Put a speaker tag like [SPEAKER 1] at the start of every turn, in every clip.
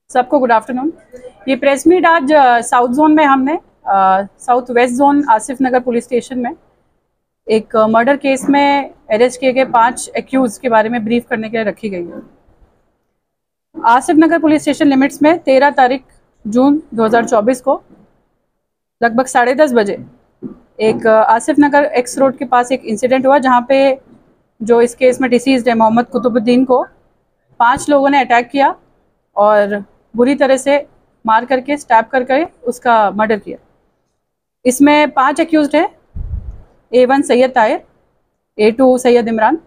[SPEAKER 1] सबको good afternoon. ये press meet आज साउथ जोन में हमने साउथ वेस्ट जोन आसिफ नगर पुलिस स्टेशन में एक मर्डर केस में अरेस्ट किए गए 5 एक्यूज के बारे में ब्रीफ करने के लिए रखी गई है। आसिफ नगर पुलिस स्टेशन लिमिट्स में 13 तारीख जून 2024 को लगभग 10:30 बजे एक आसिफ नगर एक्स रोड के पास एक इंसिडेंट हुआ, जहाँ पे जो इस केस में डिसीज्ड है मोहम्मद कुतुबुद्दीन को 5 लोगों ने अटैक किया और बुरी तरह से मार करके स्टैब करके उसका मर्डर किया। इसमें 5 एक्यूज्ड है। A1 Syed Tahir, A2 Syed Imran,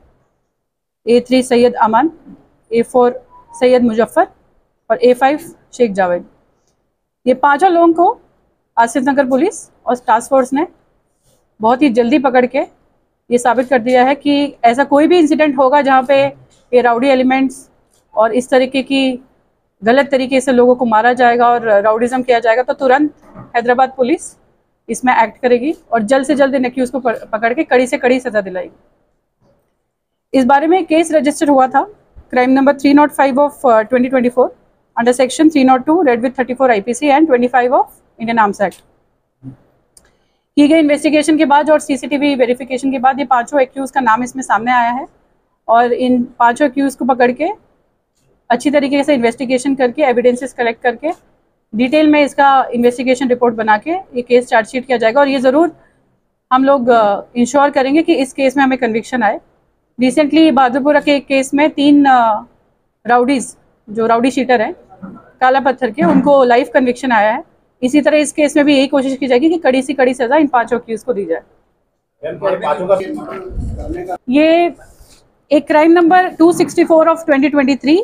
[SPEAKER 1] A3 Syed अमान, A4 सैयद मुजफ्फर और A5 शेख जावेद। ये 5 लोगों को आसिफ नगर पुलिस और टास्क फोर्स ने बहुत ही जल्दी पकड़ के ये साबित कर दिया है कि ऐसा कोई भी इंसिडेंट होगा जहाँ पे ये राउडी एलिमेंट्स और इस तरीके की गलत तरीके से लोगों को मारा जाएगा और राउडिज्म किया जाएगा, तो तुरंत हैदराबाद पुलिस इसमें एक्ट करेगी और जल्द से जल्द इन एक्यूज को पकड़ के कड़ी से कड़ी सजा दिलाएगी। इस बारे में केस रजिस्टर हुआ था crime number 305 of 2024 under section 302 red with 34 IPC and 25 of Indian arms act. की गई इन्वेस्टिगेशन के बाद और CCTV वेरिफिकेशन के बाद ये 5 एक्यूज का नाम इसमें सामने आया है और इन 5 एक्यूज को पकड़ के अच्छी तरीके से इन्वेस्टिगेशन करके एविडेंसेस कलेक्ट करके डिटेल में इसका इन्वेस्टिगेशन रिपोर्ट बना के ये केस चार्जशीट किया जाएगा और ये ज़रूर हम लोग इंश्योर करेंगे कि इस केस में हमें कन्विक्शन आए। रिसेंटली बहादुरपुरा के एक केस में 3 राउडीज़ जो राउडी शीटर हैं काला पत्थर के, उनको लाइफ कन्विक्शन आया है। इसी तरह इस केस में भी यही कोशिश की जाएगी कि कड़ी से कड़ी सज़ा इन 5 एक्यूज को दी जाए। ये एक crime number 264 of 2023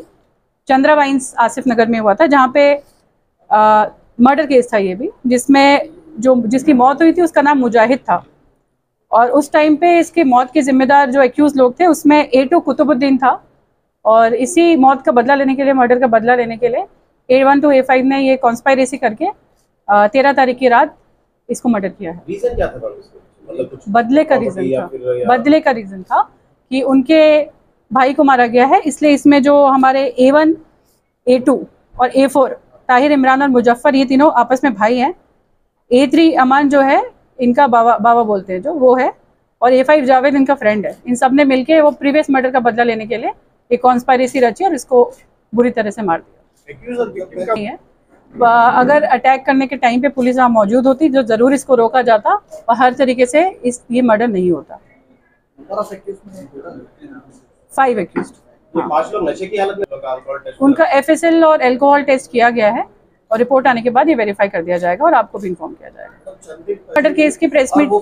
[SPEAKER 1] Chandra wines Asif Nagar में हुआ था, जहाँ पे मर्डर केस था ये भी, जिसमें जिसकी मौत हुई थी उसका नाम मुजाहिद था और उस टाइम पे इसके मौत के जिम्मेदार जो एक्यूज लोग थे उसमें A2 कुतुबुद्दीन था और इसी मौत का बदला लेने के लिए, मर्डर का बदला लेने के लिए A1 to A5 ने ये कॉन्स्पायरेसी करके 13 तारीख की रात इसको मर्डर किया है।
[SPEAKER 2] रीजन क्या था? मतलब कुछ
[SPEAKER 1] बदले का रीज़न था कि उनके भाई को मारा गया है, इसलिए इसमें जो हमारे A1, A2 और A4 ताहिर, इमरान और मुजफ्फर, ये तीनों आपस में भाई हैं। A3 अमान जो है इनका बाबा बोलते हैं जो, वो है, और A5 जावेद इनका फ्रेंड है। इन सब ने मिलके वो प्रीवियस मर्डर का बदला लेने के लिए एक कॉन्स्पायरेसी रची और इसको बुरी तरह से मार दिया। अगर अटैक करने के टाइम पे पुलिस वहाँ मौजूद होती जो ज़रूर इसको रोका जाता और हर तरीके से ये मर्डर नहीं होता। 5 एक्यूज्ड।
[SPEAKER 2] 5 लोग नशे की हालत में,
[SPEAKER 1] उनका FSL और अल्कोहल टेस्ट किया गया है और रिपोर्ट आने के बाद ये वेरीफाई कर दिया जाएगा और आपको भी इन्फॉर्म किया जाएगा। मर्डर केस की प्रेस मीट,
[SPEAKER 3] वो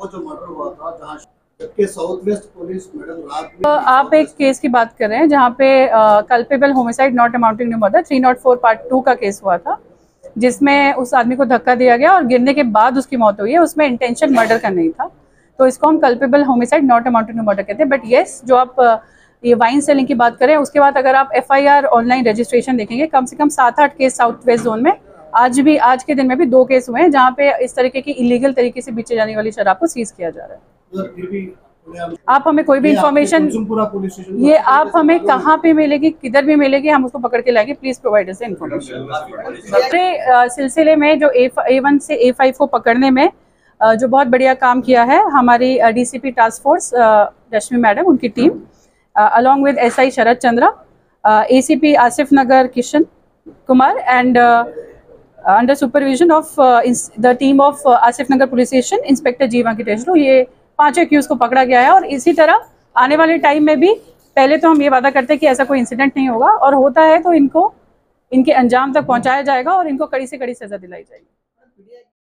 [SPEAKER 3] जो मर्डर हुआ था जहाँ के साउथ वेस्ट पुलिस मैडम रात में,
[SPEAKER 1] आप एक केस की बात कर रहे हैं जहाँ पे culpable homicide not amounting to murder 304 part 2 का केस हुआ था, जिसमें उस आदमी को धक्का दिया गया और गिरने के बाद उसकी मौत हुई है। उसमें इंटेंशन मर्डर का नहीं था, तो इसको हम culpable homicide not amounting to murder कहते हैं। बट येस, जो आप ये वाइन सेलिंग की बात करें, उसके बाद अगर आप FIR ऑनलाइन रजिस्ट्रेशन देखेंगे, कम से कम 7-8 केस साउथ वेस्ट जोन में आज के दिन में भी 2 केस हुए हैं जहाँ पे इस तरीके की इलीगल तरीके से बेचे जाने वाली शराब को सीज किया जा रहा है। आप हमें कोई भी इंफॉर्मेशन, ये आप हमें कहाँ पे मिलेगी, किधर भी मिलेगी, हम उसको पकड़ के लाएंगे। Please provide us information. दूसरे सिलसिले में जो A1 से A5 को पकड़ने में जो बहुत बढ़िया काम किया है हमारी DCP टास्क फोर्स रश्मि मैडम, उनकी team, along with SI Sharad Chandra, ACP Asif Nagar Kishan Kumar and under supervision of the team of Asif Nagar police station inspector जीवा की टेस्टो, ये 5 एक्यूज को पकड़ा गया है। और इसी तरह आने वाले टाइम में भी, पहले तो हम ये वादा करते हैं कि ऐसा कोई इंसिडेंट नहीं होगा, और होता है तो इनको इनके अंजाम तक पहुंचाया जाएगा और इनको कड़ी से कड़ी सजा दिलाई जाएगी।